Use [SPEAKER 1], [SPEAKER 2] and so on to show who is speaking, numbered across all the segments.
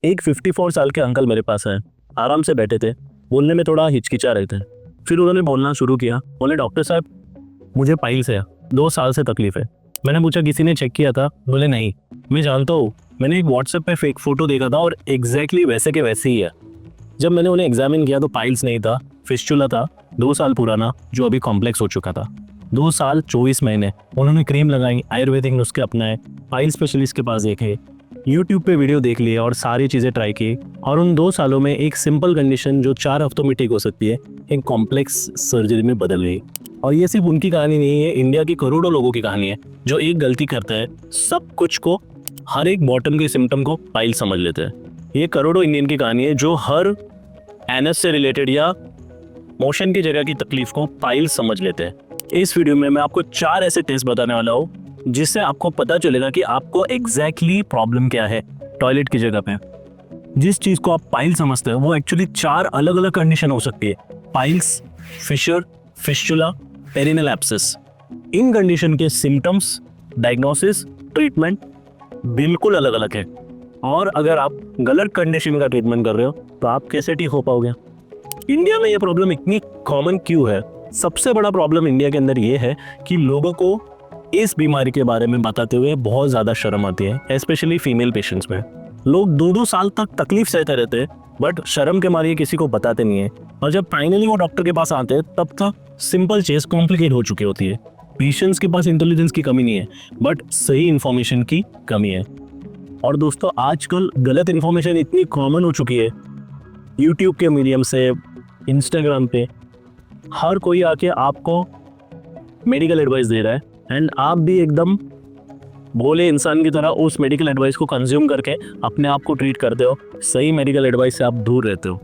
[SPEAKER 1] एक 54 साल के अंकल मेरे पास आए, आराम से बैठे थे, बोलने में थोड़ा हिचकिचा रहे थे। फिर उन्होंने बोलना शुरू किया, बोले डॉक्टर साहब मुझे पाइल्स है, 2 साल से तकलीफ है। मैंने पूछा किसी ने चेक किया था? बोले नहीं। मैं जानता हूँ, मैंने एक व्हाट्सएप पे फेक फोटो देखा था और एग्जैक्टली वैसे के वैसे ही है। जब मैंने उन्हें एग्जामिन किया तो पाइल्स नहीं था, फिस्टुला था, 2 साल पुराना, जो अभी कॉम्प्लेक्स हो चुका था। 2 साल 24 महीने उन्होंने क्रीम लगाई, आयुर्वेदिक नुस्खे अपनाए, पाइल स्पेशलिस्ट के पास देखे, यूट्यूब पे वीडियो देख लिए और सारी चीज़ें ट्राई की। और उन 2 सालों में एक सिंपल कंडीशन जो 4 हफ्तों में ठीक हो सकती है, एक कॉम्प्लेक्स सर्जरी में बदल गई। और ये सिर्फ उनकी कहानी नहीं है, इंडिया की करोड़ों लोगों की कहानी है जो एक गलती करता है, सब कुछ को, हर एक बॉटम के सिम्टम को पाइल समझ लेते हैं। ये करोड़ों इंडियन की कहानी है जो हर एनएस से रिलेटेड या मोशन की जगह की तकलीफ को पाइल समझ लेते हैं। इस वीडियो में मैं आपको 4 ऐसे टेस्ट बताने वाला हूँ जिससे आपको पता चलेगा कि आपको एग्जैक्टली प्रॉब्लम क्या है टॉयलेट की जगह पे। जिस चीज़ को आप पाइल समझते हैं वो एक्चुअली 4 अलग अलग कंडीशन हो सकती है: piles, fissure, fistula, perineal abscess. इन कंडीशन के सिम्टम्स, डायग्नोसिस, ट्रीटमेंट बिल्कुल अलग अलग है। और अगर आप गलत कंडीशन का ट्रीटमेंट कर रहे हो तो आप कैसे ठीक हो पाओगे? इंडिया में ये प्रॉब्लम इतनी कॉमन क्यों है? सबसे बड़ा प्रॉब्लम इंडिया के अंदर ये है कि लोगों को इस बीमारी के बारे में बताते हुए बहुत ज़्यादा शर्म आती है, स्पेशली फीमेल पेशेंट्स में। लोग 2-2 साल तक तकलीफ सहते रहते हैं बट शर्म के मारे किसी को बताते नहीं है। और जब फाइनली वो डॉक्टर के पास आते हैं तब तक सिंपल चीज कॉम्प्लिकेट हो चुकी होती है। पेशेंट्स के पास इंटेलिजेंस की कमी नहीं है बट सही इंफॉर्मेशन की कमी है। और दोस्तों आजकल गलत इंफॉर्मेशन इतनी कॉमन हो चुकी है, यूट्यूब के मीडियम से, इंस्टाग्राम पे हर कोई आके आपको मेडिकल एडवाइस दे रहा है एंड आप भी एकदम भोले इंसान की तरह उस मेडिकल एडवाइस को कंज्यूम करके अपने आप को ट्रीट करते हो। सही मेडिकल एडवाइस से आप दूर रहते हो।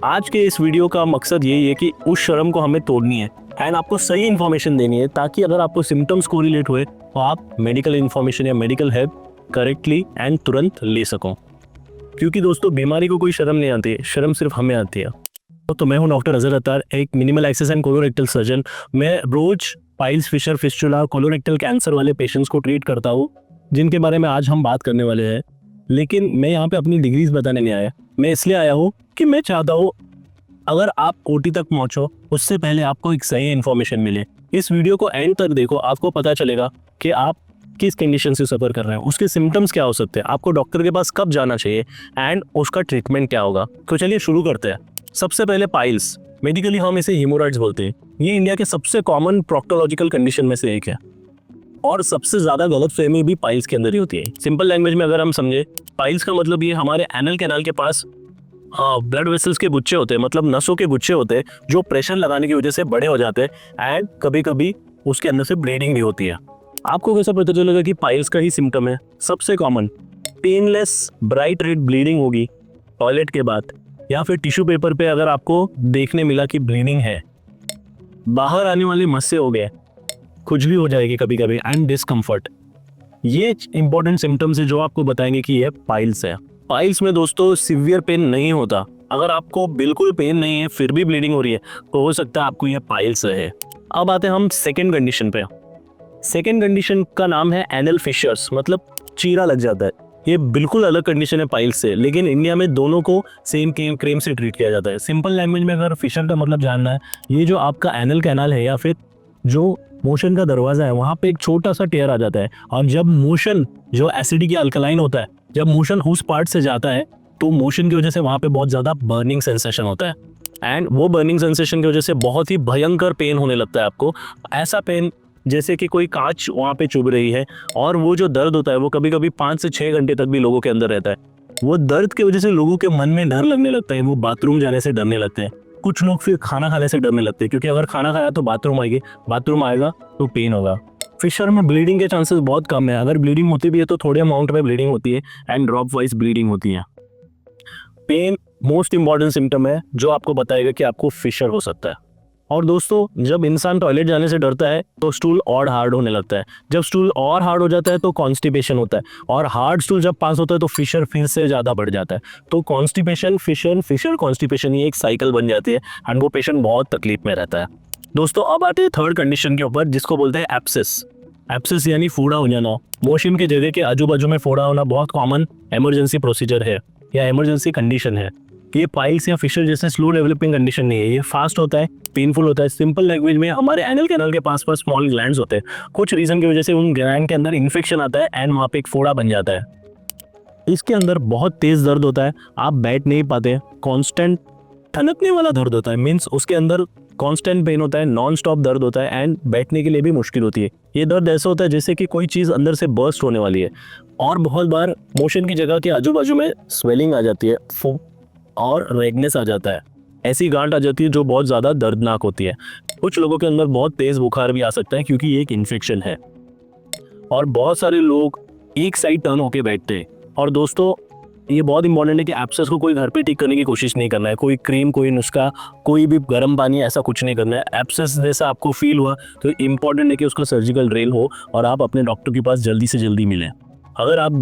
[SPEAKER 1] आज के इस वीडियो का मकसद यही है कि उस शर्म को हमें तोड़नी है एंड आपको सही इन्फॉर्मेशन देनी है ताकि अगर आपको सिम्टम्स कोरिलेट हुए तो आप मेडिकल इन्फॉर्मेशन या मेडिकल हेल्प करेक्टली एंड तुरंत ले सको। क्योंकि दोस्तों बीमारी को कोई शर्म नहीं आती है, शर्म सिर्फ हमें आती है। तो मैं हूं डॉक्टर अजहर अत्तार, एक minimal access and colorectal surgeon. मैं रोज piles, fissure, fistula, colorectal cancer वाले पेशेंट्स को ट्रीट करता हूँ जिनके बारे में आज हम बात करने वाले हैं। लेकिन मैं यहाँ पे अपनी डिग्रीज बताने नहीं आया, मैं इसलिए आया हूँ कि मैं चाहता हूँ अगर आप ओटी तक पहुँचो उससे पहले आपको एक सही इन्फॉर्मेशन मिले। इस वीडियो को एंड तक देखो, आपको पता चलेगा कि आप किस कंडीशन से सफ़र कर रहे हैं, उसके सिम्टम्स क्या हो सकते हैं, आपको डॉक्टर के पास कब जाना चाहिए एंड उसका ट्रीटमेंट क्या होगा। तो चलिए शुरू करते हैं। सबसे पहले पाइल्स, मेडिकली हम इसे हीमोरॉइड्स बोलते हैं। ये इंडिया के सबसे कॉमन प्रोक्टोलॉजिकल कंडीशन में से एक है और सबसे ज़्यादा गलतफहमी भी पाइल्स के अंदर ही होती है। सिंपल लैंग्वेज में अगर हम समझे, पाइल्स का मतलब ये हमारे एनल कैनाल के पास ब्लड वेसल्स के गुच्छे होते हैं, मतलब नसों के गुच्छे होते हैं जो प्रेशर लगाने की वजह से बड़े हो जाते हैं एंड कभी कभी उसके अंदर से ब्लीडिंग भी होती है। आपको कैसा पता चलेगा कि पाइल्स का ही सिम्टम है? सबसे common painless bright red bleeding होगी टॉयलेट के बाद, या फिर टिश्यू पेपर पे अगर आपको देखने मिला कि ब्लीडिंग है, बाहर आने वाले मस्से हो गए, कुछ भी हो जाएगी कभी कभी, एंड डिस्कम्फर्ट। ये इंपॉर्टेंट सिम्टम्स है जो आपको बताएंगे कि ये पाइल्स है। पाइल्स में दोस्तों सीवियर पेन नहीं होता। अगर आपको बिल्कुल पेन नहीं है फिर भी ब्लीडिंग हो रही है तो हो सकता है आपको ये पाइल्स है। अब आते हैं हम सेकेंड कंडीशन पे। सेकेंड कंडीशन का नाम है एनल फिशर्स, मतलब चीरा लग जाता है। ये बिल्कुल अलग कंडीशन है पाइल्स से, लेकिन इंडिया में दोनों को सेम क्रीम से ट्रीट किया जाता है। सिंपल लैंग्वेज में अगर फिशर का मतलब जानना है, ये जो आपका एनल कैनाल है या फिर जो मोशन का दरवाजा है वहाँ पे एक छोटा सा टेयर आ जाता है और जब मोशन जो एसिडिक या अल्कलाइन होता है, जब मोशन उस पार्ट से जाता है तो मोशन की वजह से वहाँ पे बहुत ज़्यादा बर्निंग सेंसेशन होता है एंड वो बर्निंग सेंसेशन की वजह से बहुत ही भयंकर पेन होने लगता है आपको। ऐसा पेन जैसे कि कोई कांच वहाँ पे चुभ रही है और वो जो दर्द होता है वो कभी कभी 5 से 6 घंटे तक भी लोगों के अंदर रहता है। वो दर्द की वजह से लोगों के मन में डर लगने लगता है, वो बाथरूम जाने से डरने लगते हैं। कुछ लोग फिर खाना खाने से डरने लगते हैं क्योंकि अगर खाना खाया तो बाथरूम आएगी, बाथरूम आएगा तो पेन होगा। फिशर में ब्लीडिंग के चांसेस बहुत कम है, अगर ब्लीडिंग होती भी है तो थोड़े अमाउंट में ब्लीडिंग होती है एंड ड्रॉप वाइज ब्लीडिंग होती है। पेन मोस्ट इंपॉर्टेंट सिम्टम है जो आपको बताएगा कि आपको फिशर हो सकता है। और दोस्तों जब इंसान टॉयलेट जाने से डरता है तो स्टूल और हार्ड होने लगता है, जब स्टूल और हार्ड हो जाता है तो कॉन्स्टिपेशन होता है और हार्ड स्टूल जब पास होता है तो फिशर फिर से ज़्यादा बढ़ जाता है। तो कॉन्स्टिपेशन, फिशर, फिशर, कॉन्स्टिपेशन, ये एक साइकिल बन जाती है एंड वो पेशेंट बहुत तकलीफ में रहता है। दोस्तों अब आते हैं थर्ड कंडीशन के ऊपर जिसको बोलते हैं एब्सेस। एब्सेस यानी फोड़ा हो जाना, मोशन की जगह के आजू बाजू में फोड़ा होना बहुत कॉमन इमरजेंसी प्रोसीजर है। या इमरजेंसी कंडीशन है। ये पाइल्स या फिशर जैसे स्लो डेवलपिंग कंडीशन नहीं है, ये फास्ट होता है, पेनफुल होता है। सिंपल लैंग्वेज में हमारे एनल कैनल के पास स्मॉल ग्लैंड्स होते हैं, कुछ रीजन की वजह से उन ग्लैंड के अंदर इन्फेक्शन आता है एंड वहाँ पे एक फोड़ा बन जाता है। इसके अंदर बहुत तेज दर्द होता है, आप बैठ नहीं पाते, कांस्टेंट ठनकने वाला दर्द होता है, मीन्स उसके अंदर कांस्टेंट पेन होता है, नॉन स्टॉप दर्द होता है एंड बैठने के लिए भी मुश्किल होती है। ये दर्द ऐसा होता है जैसे कि कोई चीज़ अंदर से बर्स्ट होने वाली है, और बहुत बार मोशन की जगह के आजू बाजू में स्वेलिंग आ जाती है और रेडनेस आ जाता है, ऐसी गांठ आ जाती है जो बहुत ज़्यादा दर्दनाक होती है। कुछ लोगों के अंदर बहुत तेज़ बुखार भी आ सकता है क्योंकि ये एक इन्फेक्शन है, और बहुत सारे लोग एक साइड टर्न होके बैठते हैं। और दोस्तों ये बहुत इंपॉर्टेंट है कि एब्सेस को कोई घर पे ठीक करने की कोशिश नहीं करना है, कोई क्रीम, कोई नुस्खा, कोई भी गर्म पानी, ऐसा कुछ नहीं करना है। एब्सेस जैसा आपको फील हुआ तो इंपॉर्टेंट है कि उसका सर्जिकल ड्रेन हो और आप अपने डॉक्टर के पास जल्दी से जल्दी मिलें। अगर आप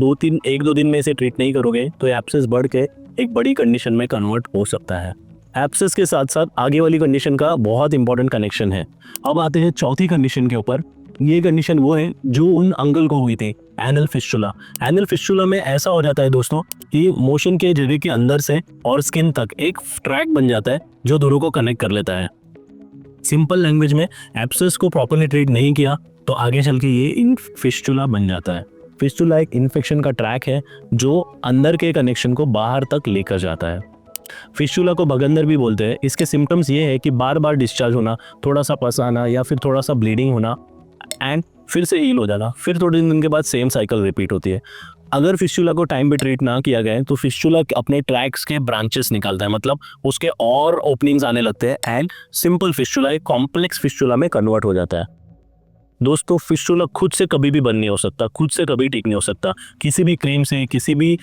[SPEAKER 1] 1-2 दिन में इसे ट्रीट नहीं करोगे तो एब्सेस बढ़ के एक बड़ी कंडीशन में कन्वर्ट हो सकता है। एब्सेस के साथ साथ आगे वाली कंडीशन का बहुत इंपॉर्टेंट कनेक्शन है। अब आते हैं चौथी कंडीशन के ऊपर। ये कंडीशन वो है जो उन अंकल को हुई थी, एनल फिस्टुला। एनल फिस्टुला में ऐसा हो जाता है दोस्तों कि मोशन के जरिए के अंदर से और स्किन तक एक ट्रैक बन जाता है जो दोनों को कनेक्ट कर लेता है। सिंपल लैंग्वेज में एब्सेस को प्रॉपर्ली ट्रीट नहीं किया तो आगे चल के ये इन फिस्टुला बन जाता है। फिस्टुला एक इन्फेक्शन का ट्रैक है जो अंदर के कनेक्शन को बाहर तक लेकर जाता है। फिस्टुला को भगंदर भी बोलते हैं। इसके सिम्टम्स ये है कि बार बार डिस्चार्ज होना, थोड़ा सा पस आना या फिर थोड़ा सा ब्लीडिंग होना एंड फिर से हील हो जाना, फिर थोड़े दिन के बाद सेम साइकिल रिपीट होती है। अगर फिस्टुला को टाइम पे ट्रीट ना किया गया तो फिस्टुला अपने ट्रैक्स के ब्रांचेस निकालता है, मतलब उसके और ओपनिंग्स आने लगते हैं एंड सिंपल फिस्टुला एक कॉम्प्लेक्स फिस्टुला में कन्वर्ट हो जाता है। दोस्तों फिस्टुला खुद से कभी भी बंद नहीं हो सकता, खुद से कभी ठीक नहीं हो सकता, किसी भी क्रीम से, किसी भी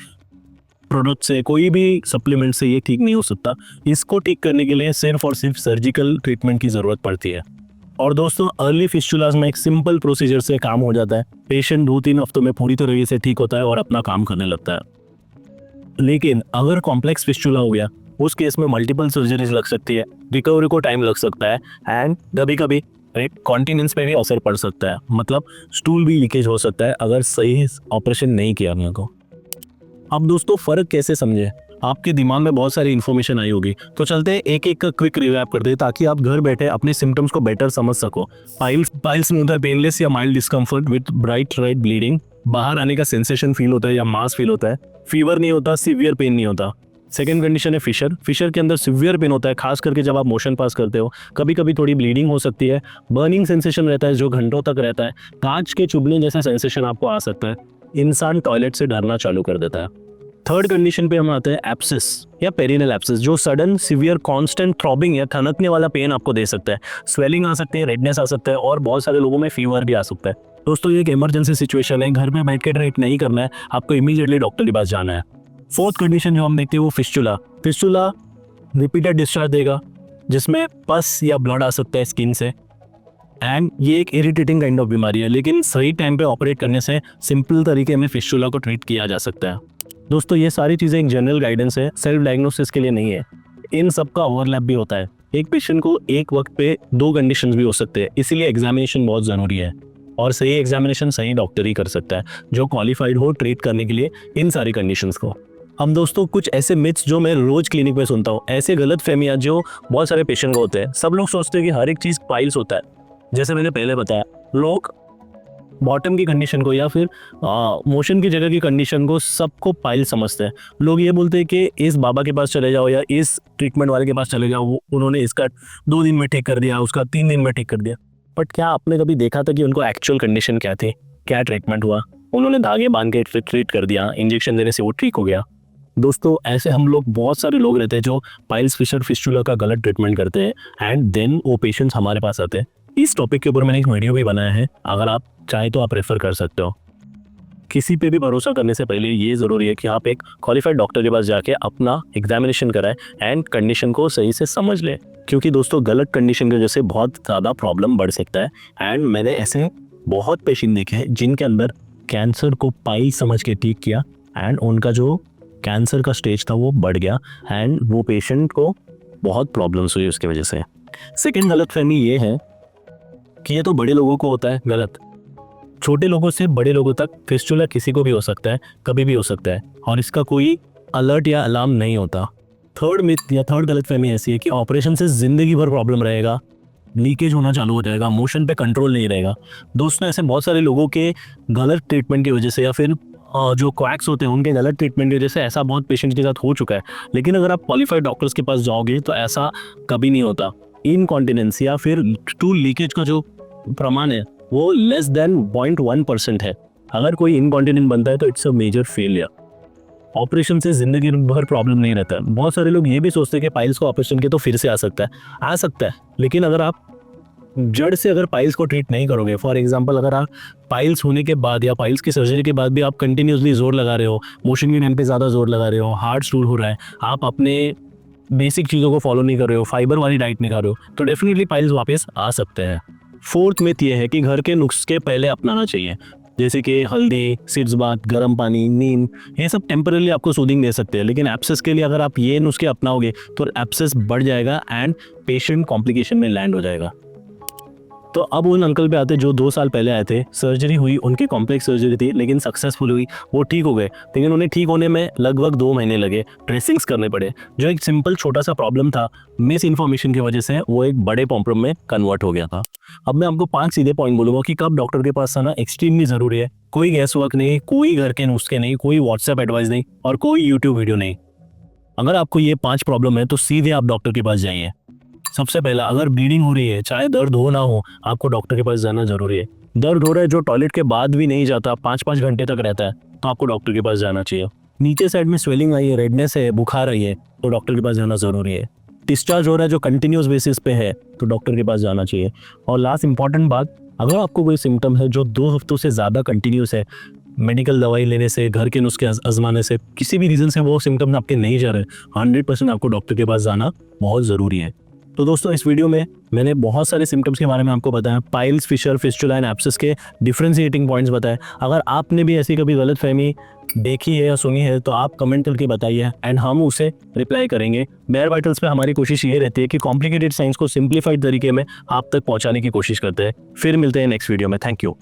[SPEAKER 1] प्रोडक्ट से, कोई भी सप्लीमेंट से ये ठीक नहीं हो सकता। इसको ठीक करने के लिए सिर्फ और सिर्फ सर्जिकल ट्रीटमेंट की ज़रूरत पड़ती है। और दोस्तों अर्ली फिस्टुलास में एक सिंपल प्रोसीजर से काम हो जाता है। पेशेंट 2-3 हफ्तों में पूरी तरीके से ठीक होता है और अपना काम करने लगता है। लेकिन अगर कॉम्प्लेक्स फिस्टुला हो गया उस केस में मल्टीपल सर्जरीज लग सकती है, रिकवरी को टाइम लग सकता है एंड कभी कभी कॉन्टिनेंस पे भी असर पड़ सकता है, मतलब स्टूल भी लीकेज हो सकता है अगर सही ऑपरेशन नहीं किया गया को। अब दोस्तों फ़र्क कैसे समझे? आपके दिमाग में बहुत सारी इन्फॉर्मेशन आई होगी, तो चलते हैं एक एक का क्विक रिवैप करते हैं ताकि आप घर बैठे अपने सिम्टम्स को बेटर समझ सको। पाइल्स में होता है पेनलेस या mild discomfort with bright red bleeding, बाहर आने का सेंसेशन फील होता है या मास फील होता है, फीवर नहीं होता, सीवियर पेन नहीं होता। सेकेंड कंडीशन है फिशर। फिशर के अंदर सीवियर पेन होता है, खास करके जब आप मोशन पास करते हो। कभी कभी थोड़ी ब्लीडिंग हो सकती है, बर्निंग सेंसेशन रहता है जो घंटों तक रहता है, कांच के चुभने जैसा सेंसेशन आपको आ सकता है, इंसान टॉयलेट से डरना चालू कर देता है। थर्ड कंडीशन पे हम आते हैं एब्सेस या पेरिनेल एब्सेस, जो सडन सीवियर कांस्टेंट थ्रॉबिंग या ठनकने वाला पेन आपको दे सकता है, स्वेलिंग आ सकती है, रेडनेस आ सकता है और बहुत सारे लोगों में फीवर भी आ सकता है। दोस्तों ये एक इमरजेंसी सिचुएशन है, घर में बैठ के ट्रीट नहीं करना है, आपको इमीडिएटली डॉक्टर के पास जाना है। फोर्थ कंडीशन जो हम देखते हैं वो फिस्टुला। फिस्टुला रिपीटेड डिस्चार्ज देगा जिसमें पस या ब्लड आ सकता है स्किन से एंड ये एक इरिटेटिंग काइंड ऑफ बीमारी है, लेकिन सही टाइम पे ऑपरेट करने से सिंपल तरीके में फिस्टुला को ट्रीट किया जा सकता है। दोस्तों ये सारी चीज़ें एक जनरल गाइडेंस है, सेल्फ डायग्नोसिस के लिए नहीं है। इन सब का ओवरलैप भी होता है। एक पेशेंट को एक वक्त पे 2 कंडीशंस भी हो सकते हैं, इसीलिए एग्जामिनेशन बहुत ज़रूरी है और सही एग्जामिनेशन सही डॉक्टर ही कर सकता है जो क्वालिफाइड हो ट्रीट करने के लिए इन सारी कंडीशंस को। हम दोस्तों कुछ ऐसे मिथ्स जो मैं रोज क्लिनिक में सुनता हूँ, ऐसे गलत फहमियाँ जो बहुत सारे पेशेंट को होते हैं। सब लोग सोचते हैं कि हर एक चीज़ पाइल्स होता है। जैसे मैंने पहले बताया, लोग बॉटम की कंडीशन को या फिर मोशन की जगह की कंडीशन को सबको पाइल समझते हैं। लोग ये बोलते हैं कि इस बाबा के पास चले जाओ या इस ट्रीटमेंट वाले के पास चले जाओ, उन्होंने इसका 2 दिन में ठीक कर दिया, उसका 3 दिन में ठीक कर दिया। बट क्या आपने कभी देखा था कि उनको एक्चुअल कंडीशन क्या थी, क्या ट्रीटमेंट हुआ? उन्होंने धागे बांध के ट्रीट कर दिया, इंजेक्शन देने से वो ठीक हो गया। दोस्तों ऐसे हम लोग बहुत सारे लोग रहते हैं जो पाइल्स फिशर फिस्टुला का गलत ट्रीटमेंट करते हैं एंड देन वो पेशेंट्स हमारे पास आते हैं। इस टॉपिक के ऊपर मैंने एक वीडियो भी बनाया है, अगर आप चाहे तो आप रेफर कर सकते हो। किसी पे भी भरोसा करने से पहले ये ज़रूरी है कि आप एक क्वालिफाइड डॉक्टर के पास जाके अपना एग्जामिनेशन कराएं एंड कंडीशन को सही से समझ लें, क्योंकि दोस्तों गलत कंडीशन की वजह से बहुत ज़्यादा प्रॉब्लम बढ़ सकता है। एंड मैंने ऐसे बहुत पेशेंट देखे हैं जिनके अंदर कैंसर को पाइल समझ के ठीक किया एंड उनका जो कैंसर का स्टेज था वो बढ़ गया एंड वो पेशेंट को बहुत प्रॉब्लम्स हुई उसकी वजह से। सेकेंड गलतफहमी ये है कि ये तो बड़े लोगों को होता है, गलत। छोटे लोगों से बड़े लोगों तक फिस्टुला किसी को भी हो सकता है, कभी भी हो सकता है और इसका कोई अलर्ट या अलार्म नहीं होता। थर्ड मिथ या थर्ड गलतफहमी ऐसी है कि ऑपरेशन से ज़िंदगी भर प्रॉब्लम रहेगा, लीकेज होना चालू हो जाएगा, मोशन पे कंट्रोल नहीं रहेगा। दोस्तों, ऐसे बहुत सारे लोगों के गलत ट्रीटमेंट की वजह से या फिर जो क्वैक्स होते हैं उनके गलत ट्रीटमेंट की वजह से ऐसा बहुत पेशेंट के साथ हो चुका है। लेकिन अगर आप क्वालिफाइड डॉक्टर्स के पास जाओगे तो ऐसा कभी नहीं होता। इनकॉन्टिनेंस या फिर टूल लीकेज का जो प्रमाण है वो लेस देन 0.1% है। अगर कोई इनकॉन्टिनेंट बनता है तो it's a major failure. Operation से जिंदगी भर प्रॉब्लम नहीं रहता है। बहुत सारे लोग ये भी सोचते हैं कि पाइल्स को ऑपरेशन के तो फिर से आ सकता है, लेकिन अगर आप जड़ से अगर पाइल्स को ट्रीट नहीं करोगे, फॉर एग्जांपल अगर आप पाइल्स होने के बाद या पाइल्स की सर्जरी के बाद भी आप कंटिन्यूसली जोर लगा रहे हो, मोशन के टाइम पे ज़्यादा जोर लगा रहे हो, हार्ट स्टूल हो रहा है, आप अपने बेसिक चीज़ों को फॉलो नहीं कर रहे हो, फाइबर वाली डाइट नहीं खा रहे हो, तो डेफिनेटली पाइल्स वापस आ सकते हैं। फोर्थ मिथ ये है कि घर के नुस्खे पहले अपनाना चाहिए, जैसे कि हल्दी, सिरस बात, गर्म पानी, नीम, ये सब टेम्पररी आपको सूदिंग दे सकते हैं। लेकिन एब्सेस के लिए अगर आप ये नुस्खे अपनाओगे तो एब्सेस बढ़ जाएगा एंड पेशेंट कॉम्प्लिकेशन में लैंड हो जाएगा। तो अब उन अंकल पे आते जो 2 साल पहले आए थे, सर्जरी हुई, उनकी कॉम्प्लेक्स सर्जरी थी लेकिन सक्सेसफुल हुई, वो ठीक हो गए। लेकिन उन्हें ठीक होने में लगभग 2 महीने लगे, ड्रेसिंग्स करने पड़े। जो एक सिंपल छोटा सा प्रॉब्लम था, मिस इन्फॉर्मेशन की वजह से वो एक बड़े प्रॉब्लम में कन्वर्ट हो गया था। अब मैं आपको 5 सीधे पॉइंट बोलूँगा कि कब डॉक्टर के पास आना एक्सट्रीमली ज़रूरी है। कोई गैस वर्क नहीं, कोई घर के नुस्खे नहीं, कोई व्हाट्सएप एडवाइस नहीं और कोई यूट्यूब वीडियो नहीं। अगर आपको ये 5 प्रॉब्लम है तो सीधे आप डॉक्टर के पास जाइए। सबसे पहला, अगर ब्लीडिंग हो रही है, चाहे दर्द हो ना हो, आपको डॉक्टर के पास जाना जरूरी है। दर्द हो रहा है जो टॉयलेट के बाद भी नहीं जाता, 5-5 घंटे तक रहता है, तो आपको डॉक्टर के पास जाना चाहिए। नीचे साइड में स्वेलिंग आई है, रेडनेस है, बुखार आई है, तो डॉक्टर के पास जाना जरूरी है। डिस्चार्ज हो रहा है जो कंटिन्यूस बेसिस पे है, तो डॉक्टर के पास जाना चाहिए। और लास्ट इंपॉर्टेंट बात, अगर आपको कोई सिम्टम है जो 2 हफ्तों से ज़्यादा कंटिन्यूस है, मेडिकल दवाई लेने से, घर के नुस्खे आजमाने से, किसी भी रीज़न से वो सिम्टम आपके नहीं जा रहे, 100% आपको डॉक्टर के पास जाना बहुत ज़रूरी है। तो दोस्तों, इस वीडियो में मैंने बहुत सारे सिम्टम्स के बारे में आपको बताया, piles, fissure, fistula and abscess के डिफरेंशिएटिंग पॉइंट्स बताए। अगर आपने भी ऐसी कभी गलतफहमी देखी है या सुनी है तो आप कमेंट करके बताइए एंड हम उसे रिप्लाई करेंगे। बेयर वाइटल्स पे हमारी कोशिश ये रहती है कि कॉम्प्लिकेटेड साइंस को सिंप्लीफाइड तरीके में आप तक पहुंचाने की कोशिश करते हैं। फिर मिलते हैं नेक्स्ट वीडियो में। Thank you.